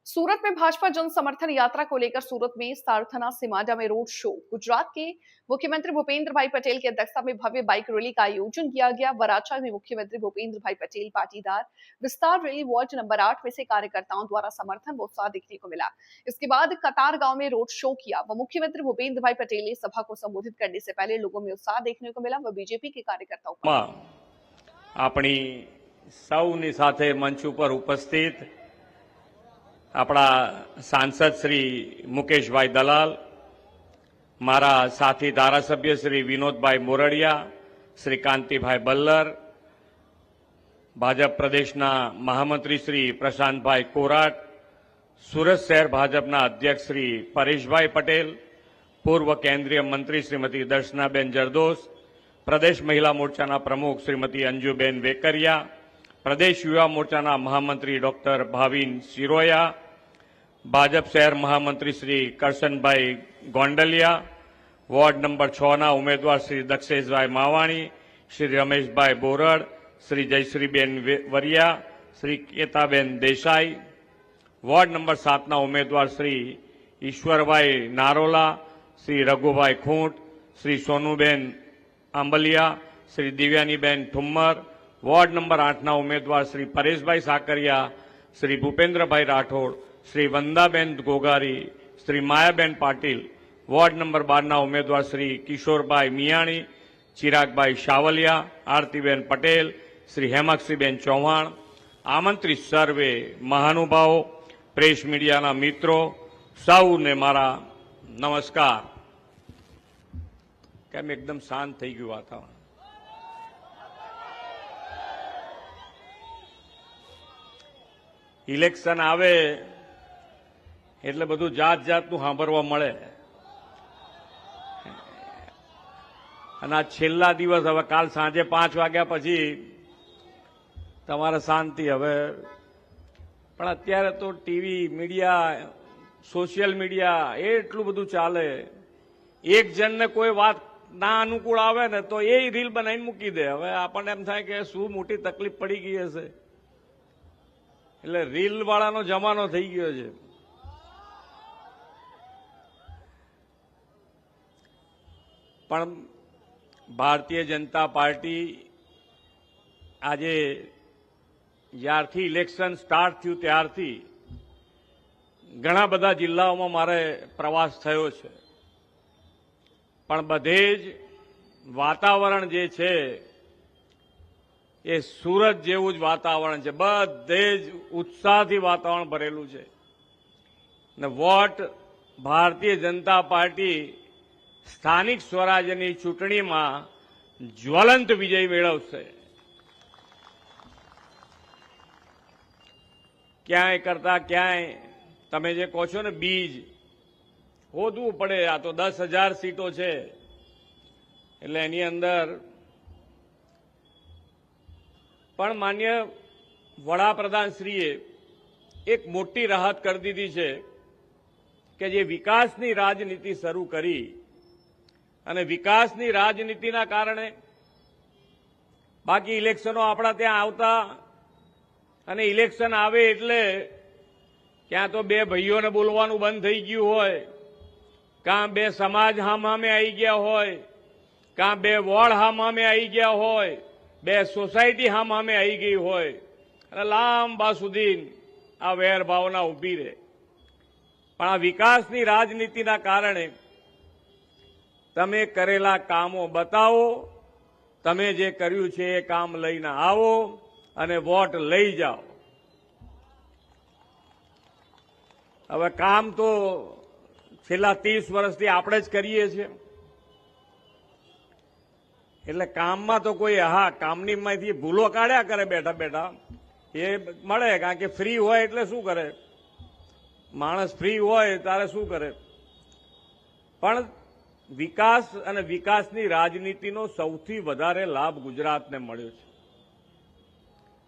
सूरत में भाजपा जन समर्थन यात्रा को लेकर सूरत में सारथना सिमाडा में रोड शो। गुजरात के मुख्यमंत्री भूपेंद्र भाई पटेल की अध्यक्षता में भव्य बाइक रैली का आयोजन किया गया। वराछा में मुख्यमंत्री भूपेंद्र भाई पटेल पाटीदार विस्तार रैली वार्ड नंबर 8 में से कार्यकर्ताओं द्वारा समर्थन व उत्साह देखने को मिला। इसके बाद कतार गांव में रोड शो किया व मुख्यमंत्री भूपेंद्र भाई पटेल ने सभा को संबोधित करने से पहले लोगों में उत्साह देखने को मिला व बीजेपी के कार्यकर्ताओं पर अपनी सौनी साथे मंच पर उपस्थित अपना सांसद श्री मुकेश भाई दलाल, मारा साथी धारासभ्य श्री विनोद भाई मोरडिया, श्री कांति भाई बल्लर, भाजप प्रदेशना महामंत्री श्री प्रशांत भाई कोराट, सूरत शहर भाजपना अध्यक्ष श्री परेश भाई पटेल, पूर्व केंद्रीय मंत्री श्रीमती दर्शनाबेन जरदोस, प्रदेश महिला मोर्चाना प्रमुख श्रीमती अंजुबेन वेकरिया, प्रदेश युवा मोर्चाना महामंत्री डॉक्टर भाविन सिरोया, भाजप शहर महामंत्री श्री करशनभाई गोंडलिया, वार्ड नंबर 6 ना उम्मीदवार श्री दक्षेशभाई मावाणी, श्री रमेशभाई बोरड, श्री जयश्रीबेन वरिया, श्री केताबेन देसाई, वार्ड नंबर 7 ना उम्मीदवार श्री ईश्वरभाई नारोला, श्री रघुभाई खूंट, श्री सोनूबेन आंबलिया, श्री दिव्यानीबेन ठुम्मर, वार्ड नंबर 8 ना उम्मीदवार श्री परेशभाई साकरिया, श्री भूपेन्द्रभाई राठौड़, श्री वंदाबेन गोगारी, श्री मायाबेन पाटिल, वार्ड नंबर 12 ना उम्मीदवार श्री किशोरभाई मियाणी, चिरागभाई शावलिया, आरतीबेन पटेल, श्री हेमाक्षीबेन चौहान, आमंत्रित सर्वे महानुभावों, प्रेस मीडिया मित्रों, सौने मारा नमस्कार। केम एकदम शांत थई गयुं वातावरण? इलेक्शन आवे એટલે બધું જાત જાતનું સાંભળવા મળે અને આ છેલ્લા દિવસ હવે કાલ સાંજે 5 વાગ્યા પછી તમારે શાંતિ હવે પણ અત્યારે તો ટીવી મીડિયા સોશિયલ મીડિયા એટલું બધું ચાલે એક જણને કોઈ વાત ના અનુકૂળ આવે ને તો એ રીલ બનાવીને મૂકી દે હવે આપણને એમ થાય કે શું મોટી તકલીફ પડી ગઈ હશે એટલે રીલ વાળાનો જમાનો થઈ ગયો છે પણ ભારતીય જનતા પાર્ટી આજે જ્યારથી ઇલેક્શન સ્ટાર્ટ થયું ત્યારથી ઘણા બધા જિલ્લાઓમાં મારે પ્રવાસ થયો છે પણ બધે જ વાતાવરણ જે છે એ સુરત જેવું જ વાતાવરણ છે બધે જ ઉત્સાહથી વાતાવરણ ભરેલું છે ને વોટ ભારતીય જનતા પાર્ટી સ્થાનિક સ્વરાજ્યની ચૂંટણીમાં જ્વલંત વિજય મેળવશે ક્યાંય કરતા ક્યાંય તમે જે કહો છો ને બીજ હોદવું પડે આ તો 10,000 સીટો છે એટલે એની અંદર પણ માન્ય વડાપ્રધાનશ્રીએ એક મોટી રાહત કરી દીધી છે કે જે વિકાસની રાજનીતિ શરૂ કરી અને વિકાસની રાજનીતિના કારણે બાકી ઇલેક્શનો આપણા ત્યાં આવતા અને ઇલેક્શન આવે એટલે ક્યાં તો બે ભાઈઓને બોલવાનું બંધ થઈ ગયું હોય કાં બે સમાજ હામે આવી ગયા હોય કાં બે વોર્ડ હામે આવી ગયા હોય બે સોસાયટી હામે આવી ગઈ હોય અને લાંબા સુધી આ વેરભાવના ઊભી રહે પણ આ વિકાસની રાજનીતિના કારણે તમે કરેલા કામો બતાવો તમે જે કર્યું છે એ કામ લઈને આવો અને વોટ લઈ જાઓ હવે કામ તો છેલ્લા 30 વર્ષથી આપણે જ કરીએ છીએ એટલે કામમાં તો કોઈ હા કામની માંથી ભૂલો કાઢ્યા કરે બેઠા બેઠા એ મળે કારણ કે ફ્રી હોય એટલે શું કરે માણસ ફ્રી હોય ત્યારે શું કરે પણ વિકાસ અને વિકાસની રાજનીતિનો સૌથી વધારે લાભ ગુજરાતને મળ્યો છે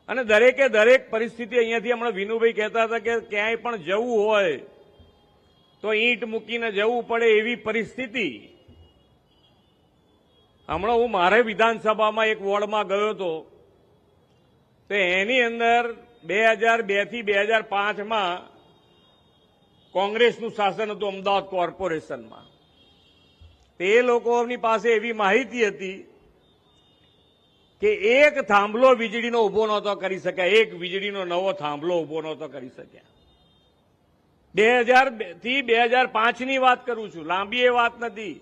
અને દરેકે દરેક પરિસ્થિતિ અહીંયાથી હમણાં વિનુભાઈ કહેતા હતા કે ક્યાંય પણ જવું હોય તો ઈંટ મૂકીને જવું પડે એવી પરિસ્થિતિ હમણાં હું મારે વિધાનસભામાં એક વોર્ડમાં ગયો હતો તો એની અંદર 2002 થી 2005માં કોંગ્રેસનું શાસન હતું અમદાવાદ કોર્પોરેશનમાં. તે લોકોની પાસે એવી માહિતી હતી કે એક થાંભલો વીજળીનો ઉભો નહોતો કરી શક્યા, એક વીજળીનો નવો થાંભલો ઉભો નહોતો કરી શક્યા. 2000 થી 2005 ની વાત કરું છું, લાંબી એ વાત નથી.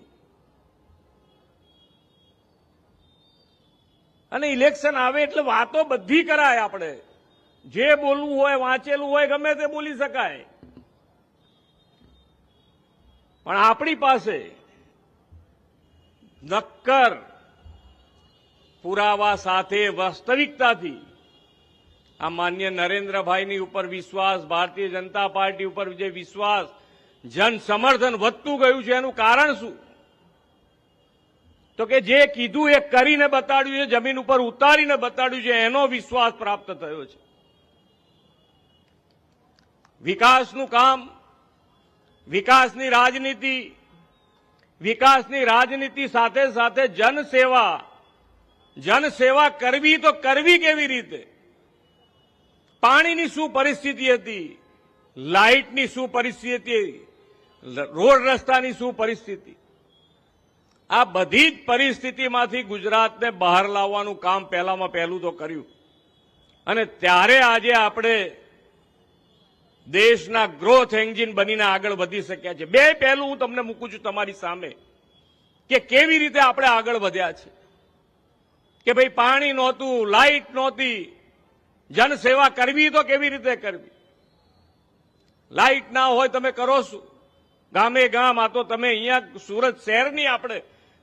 અને ઇલેક્શન આવે એટલે વાતો બધી કરાય, આપણે જે બોલવું હોય, વાંચેલું હોય, ગમે તે બોલી શકાય. પણ આપણી પાસે નક્કર પુરાવા સાથે વાસ્તવિકતાથી આ માન્ય નરેન્દ્રભાઈની ઉપર વિશ્વાસ, ભારતીય જનતા પાર્ટી ઉપર જે વિશ્વાસ, જન સમર્થન વધતું ગયું છે, એનું કારણ શું? તો કે જે કીધું એ કરીને બતાડ્યું છે, જમીન ઉપર ઉતારીને બતાડ્યું છે, એનો વિશ્વાસ પ્રાપ્ત થયો છે. વિકાસનું કામ, વિકાસની રાજનીતિ સાથે સાથે જનસેવા કરવી તો કરવી કેવી રીતે? પાણીની શું પરિસ્થિતિ હતી, લાઇટની શું પરિસ્થિતિ હતી, રોડ રસ્તાની શું પરિસ્થિતિ? આ બધી જ પરિસ્થિતિમાંથી ગુજરાતને બહાર લાવવાનું કામ પહેલામાં પહેલું તો કર્યું. અને ત્યારે આજે આપણે દેશના ગ્રોથ એન્જિન બનીને આગળ વધી શક્યા છે. બે પહેલું હું તમને મૂકું છું તમારી સામે કે કેવી રીતે આપણે આગળ વધ્યા છે. કે ભાઈ પાણી નહોતું, લાઇટ નહોતી, જનસેવા કરવી તો કેવી રીતે કરવી? લાઇટ ના હોય તમે કરો શું? ગામે ગામ. આ તો તમે અહીંયા સુરત શહેરની આપણે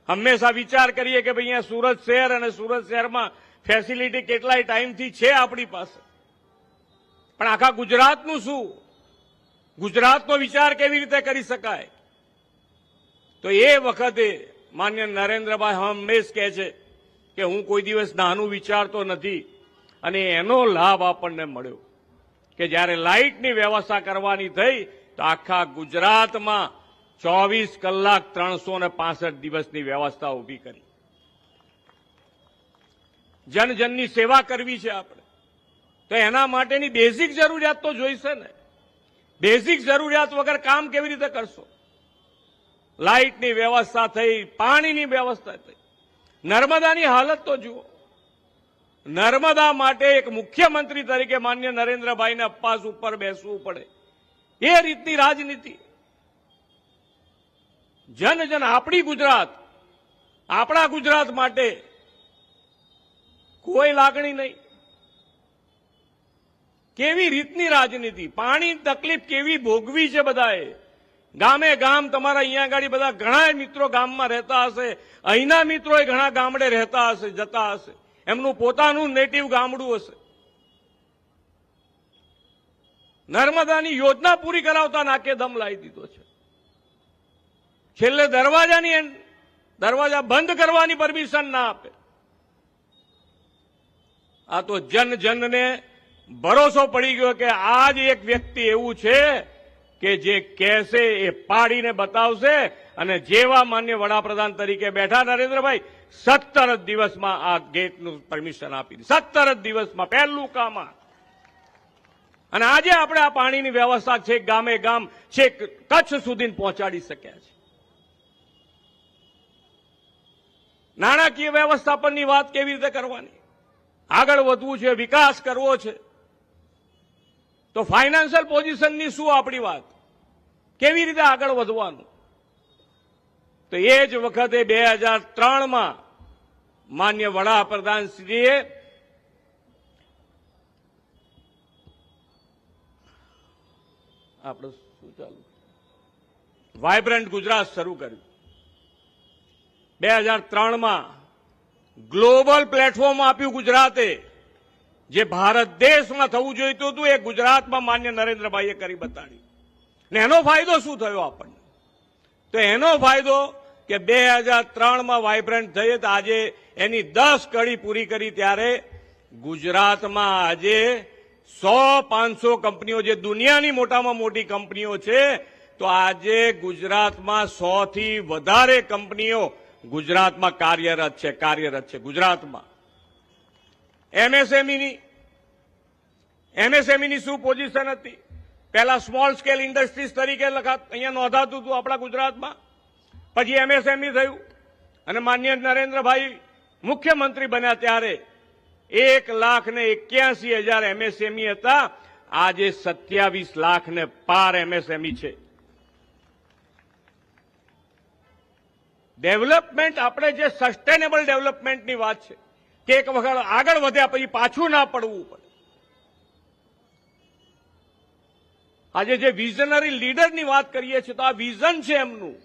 હંમેશા વિચાર કરીએ કે ભાઈ અહીંયા સુરત શહેર અને સુરત શહેરમાં ફેસિલિટી કેટલાય ટાઈમથી છે આપણી પાસે, પણ આખા ગુજરાતનું શું? ગુજરાતનો વિચાર કેવી રીતે કરી શકાય? તો એ વખતે માન્ય નરેન્દ્રભાઈ હંમેશ કહે છે કે હું કોઈ દિવસ નાનું વિચારતો નથી. અને એનો લાભ આપણને મળ્યો કે જ્યારે લાઇટની વ્યવસ્થા કરવાની થઈ તો આખા ગુજરાતમાં 24 કલાક 365 દિવસની વ્યવસ્થા ઊભી કરી. જનજનની સેવા કરવી છે આપણે, તો એના માટેની બેઝિક જરૂરિયાત તો જોઈશે ને. બેઝિક જરૂરિયાત વગર કામ કેવી રીતે કરશો? લાઇટની વ્યવસ્થા થઈ, પાણીની વ્યવસ્થા થઈ. નર્મદાની હાલત તો જુઓ. નર્મદા માટે એક મુખ્યમંત્રી તરીકે માન્ય નરેન્દ્રભાઈને અપ્પાસ ઉપર બેસવું પડે, એ રીતની રાજનીતિ. જન આપણી ગુજરાત, આપણા ગુજરાત માટે કોઈ લાગણી નહીં. કેવી રીતની રાજનીતિ, પાણી તકલીફ કેવી ભોગવી છે બધાએ. ગામે ગામ તમારા અહીંયા આગળ બધા ઘણા મિત્રો ગામમાં રહેતા હશે, અહીંના મિત્રો ઘણા ગામડે રહેતા હશે, જતા હશે, એમનું પોતાનું નેટિવ ગામડું હશે. નર્મદાની યોજના પૂરી કરાવતા નાકે દમ લાવી દીધો છે. છેલ્લે દરવાજા બંધ કરવાની પરમિશન ના આપે. આ તો જનને ભરોસો પડી ગયો કે આજ એક વ્યક્તિ એવું છે કે જે કહેશે એ પાડીને બતાવશે. અને જેવા માન્ય વડાપ્રધાન તરીકે બેઠા નરેન્દ્રભાઈ, 17 જ દિવસમાં આ ગેટનું પરમિશન આપી દીધી. 17 જ દિવસમાં પહેલું કામ આ. અને આજે આપણે આ પાણીની વ્યવસ્થા છેક ગામે ગામ, છેક કચ્છ સુધી પહોંચાડી શક્યા છે. નાણાકીય વ્યવસ્થાપનની વાત કેવી રીતે કરવાની? આગળ વધવું છે, વિકાસ કરવો છે, તો ફાઇનાન્શિયલ પોઝિશનની શું આપણી વાત? કેવી રીતે આગળ વધવાનું? તો એ જ વખતે 2003માં માન્ય વડાપ્રધાનશ્રીએ આપણે શું ચાલુ વાયબ્રન્ટ ગુજરાત શરૂ કર્યું. 2003માં ગ્લોબલ પ્લેટફોર્મ આપ્યું ગુજરાતે. જે ભારત દેશમાં થવું જોઈતું હતું એ ગુજરાતમાં માન્ય નરેન્દ્રભાઈએ કરી બતાડ્યું. ને એનો ફાયદો શું થયો આપણને? તો એનો ફાયદો કે 2003માં વાયબ્રન્ટ થઈ તો આજે એની 10 કડી પૂરી કરી. ત્યારે ગુજરાતમાં આજે 100-500 કંપનીઓ, જે દુનિયાની મોટામાં મોટી કંપનીઓ છે, તો આજે ગુજરાતમાં 100 થી વધારે કંપનીઓ ગુજરાતમાં કાર્યરત છે. ગુજરાતમાં એમએસએમઈની શું પોઝિશન હતી? પહેલા સ્મોલ સ્કેલ ઇન્ડસ્ટ્રીઝ તરીકે અહીંયા નોંધાતું હતું આપણા ગુજરાતમાં, પછી એમએસએમઈ થયું અને માનનીય નરેન્દ્રભાઈ મુખ્યમંત્રી બન્યા ત્યારે 1,81,000 એમએસએમઈ હતા. આજે 27 લાખને પાર એમએસએમઈ છે. ડેવલપમેન્ટ, આપણે જે સસ્ટેનેબલ ડેવલપમેન્ટની વાત છે કે એક વખત આગળ વધ્યા પછી પાછું ના પડવું પડે. આજે જે વિઝનરી લીડરની વાત કરીએ છીએ તો આ વિઝન છે એમનું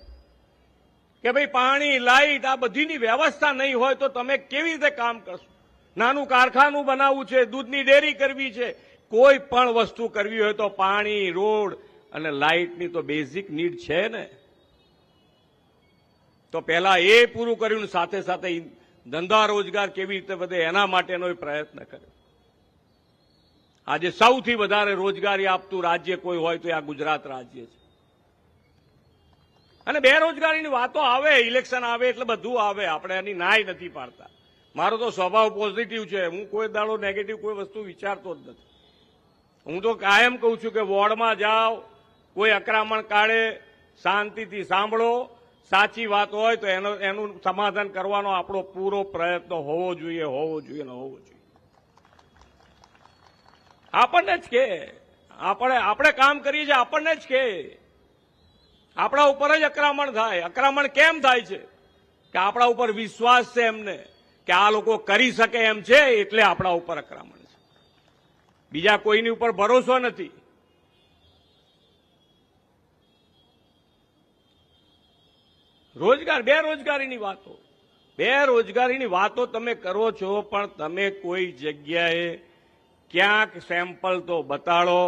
કે ભાઈ પાણી, લાઇટ આ બધીની વ્યવસ્થા નહીં હોય તો તમે કેવી રીતે કામ કરશો. નાનું કારખાનું બનાવવું છે, દૂધની ડેરી કરવી છે, કોઈ પણ વસ્તુ કરવી હોય તો પાણી, રોડ અને લાઇટની તો બેઝિક નીડ છે ને. તો પહેલા એ પૂરું કર્યું, સાથે સાથે ધંધા રોજગાર કેવી રીતે વધે એના માટેનો પ્રયત્ન કર્યો. આજે સૌથી વધારે રોજગારી આપતું રાજ્ય કોઈ હોય તો આ ગુજરાત રાજ્ય છે. અને બેરોજગારીની વાતો આવે, ઇલેક્શન આવે એટલે બધું આવે, આપણે એની નાય નથી પાડતા. મારો તો સ્વભાવ પોઝિટિવ છે, હું કોઈ દાડો નેગેટિવ કોઈ વસ્તુ વિચારતો જ નથી. હું તો કાયમ કહું છું કે વોર્ડમાં જાઓ, કોઈ અકરામણ કાઢે, શાંતિથી સાંભળો, સાચી વાત હોય તો એનું સમાધાન કરવાનો આપણો પૂરો પ્રયત્ન હોવો જોઈએ, હોવો જોઈએ ને હોવો જોઈએ. આપણને જ કે આપણે કામ કરીએ છીએ, આપણને જ કે આપણા ઉપર જ અકરામણ થાય. અકરામણ કેમ થાય છે કે આપણા ઉપર વિશ્વાસ છે એમને કે આ લોકો કરી શકે એમ છે, એટલે આપણા ઉપર અકરામણ છે. બીજા કોઈની ઉપર ભરોસો નથી. બેરોજગારીની વાતો તમે કરો છો, પણ તમે કોઈ જગ્યાએ ક્યાંક સેમ્પલ તો બતાડો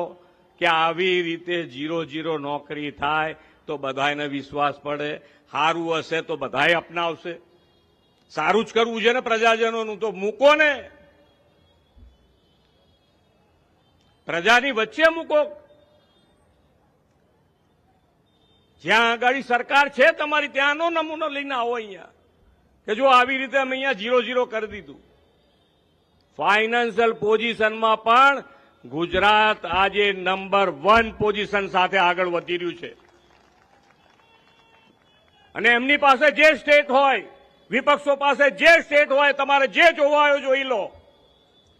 કે આવી રીતે 0-0 નોકરી થાય તો બધાને વિશ્વાસ પડે. સારું હશે તો બધાએ અપનાવશે. સારું જ કરવું છે ને પ્રજાજનોનું, તો મૂકો ને, પ્રજાની વચ્ચે મૂકો. જ્યાં આગળ સરકાર છે તમારી ત્યાંનો નમૂનો લઈને આવો અહીંયા કે જો આવી રીતે અમે અહીંયા 0-0 કરી દીધું. ફાઇનાન્શિયલ પોઝિશનમાં પણ ગુજરાત આજે નંબર 1 પોઝિશન સાથે આગળ વધી રહ્યું છે. અને એમની પાસે જે સ્ટેટ હોય, વિપક્ષો પાસે જે સ્ટેટ હોય, તમારે જે જોવા હોય જોઈ લો.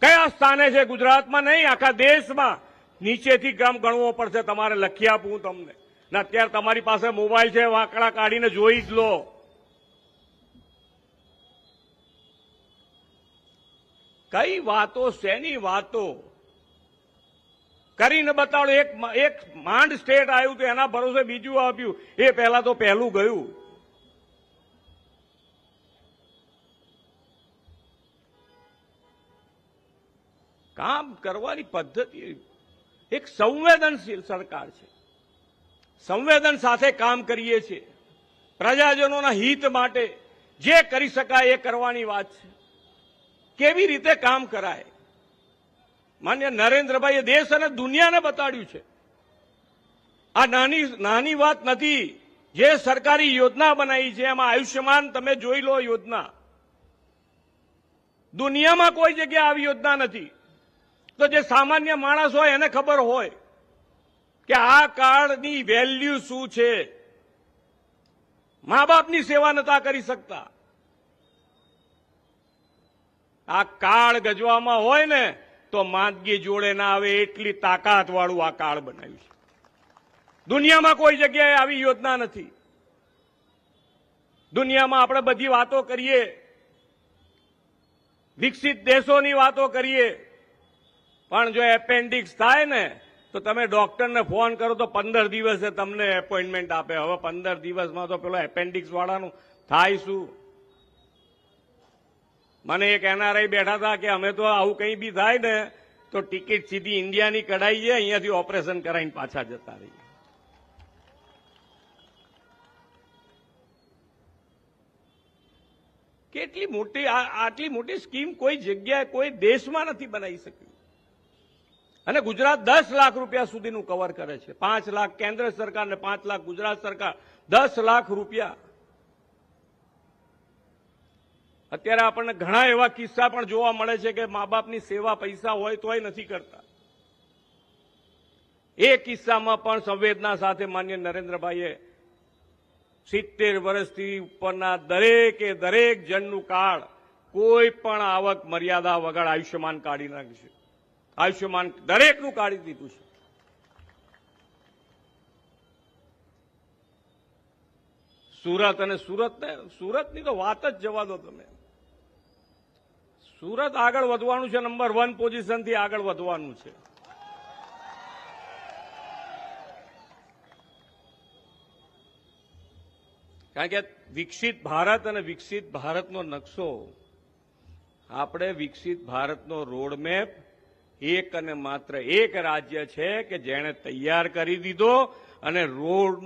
કયા સ્થાને છે ગુજરાતમાં નહીં, આખા દેશમાં નીચેથી ક્રમ ગણવો પડશે. તમારે લખી આપું તમને. ને અત્યારે તમારી પાસે મોબાઈલ છે, વાંકડા કાઢીને જોઈ જ લો. કઈ વાતો, શેની વાતો કરીને બતાડો. એક માંડ સ્ટેટ આવ્યું તો એના ભરોસે બીજું આપ્યું, એ પહેલા તો પહેલું ગયું. કામ કરવાની પદ્ધતિ એક સંવેદનશીલ સરકાર છે. સંવેદન સાથે કામ કરીએ છીએ. પ્રજાજનોના હિત માટે જે કરી શકાય એ કરવાની વાત છે. કેવી રીતે કામ કરાય. માન્ય નરેન્દ્રભાઈએ દેશ અને દુનિયાને બતાડ્યું છે. આ નાની વાત નથી. જે સરકારી યોજના બનાવી છે એમાં આયુષ્યમાન તમે જોઈ લો યોજના. દુનિયામાં કોઈ જગ્યાએ આવી યોજના નથી. તો જે સામાન્ય માણસ હોય એને ખબર હોય કે આ કાર્ડની વેલ્યુ શું છે. મા બાપની સેવા નતા કરી શકતા. આ કાર્ડ ગજવામાં હોય ને તો માંદગી જોડે ના આવે એટલી તાકાત વાળું આ કાર્ડ બનાવ્યું છે. દુનિયામાં કોઈ જગ્યાએ આવી યોજના નથી. દુનિયામાં આપણે બધી વાતો કરીએ, વિકસિત દેશોની વાતો કરીએ, પણ જો એપેન્ડિક્સ થાય ને તો તમે ડોક્ટરને ફોન કરો તો 15 દિવસે તમને એપોઇન્ટમેન્ટ આપે. હવે 15 દિવસમાં તો પેલો એપેન્ડિક્સ વાળાનું થાય શું? મને એક એનઆરઆઈ બેઠા હતા કે અમે તો આવું કંઈ બી થાય ને તો ટિકિટ સીધી ઇન્ડિયાની કઢાઈ છે, અહીંયાથી ઓપરેશન કરાવીને પાછા જતા રહીએ. કેટલી મોટી આટલી મોટી સ્કીમ કોઈ જગ્યાએ કોઈ દેશમાં નથી બનાવી શક્યું. અને ગુજરાત 10 લાખ રૂપિયા સુધીનું કવર કરે છે. 5 લાખ કેન્દ્ર સરકાર ને 5 લાખ ગુજરાત સરકાર, 10 લાખ રૂપિયા. અત્યારે આપણને ઘણા એવા કિસ્સા પણ જોવા મળે છે કે મા બાપની સેવા પૈસા હોય તોય નથી કરતા. એ કિસ્સામાં પણ સંવેદના સાથે માન્ય નરેન્દ્રભાઈએ 70 વર્ષથી ઉપરના દરેક જણનું કાર્ડ કોઈ પણ આવક મર્યાદા વગર આયુષ્યમાન કાઢી નાખ્યું છે. આયુષ્યમાન દરેકનું કાઢી દીધું છે. સુરત અને સુરતની તો વાત જ જવા દો તમે. સુરત આગળ વધવાનું છે, નંબર 1 પોઝિશનથી આગળ વધવાનું છે. કારણ કે વિકસિત ભારત અને વિકસિત ભારતનો નકશો, આપણે વિકસિત ભારતનો રોડમેપ એક અને માત્ર એક રાજ્ય છે કે જેણે તૈયાર કરી દીધો અને રોડ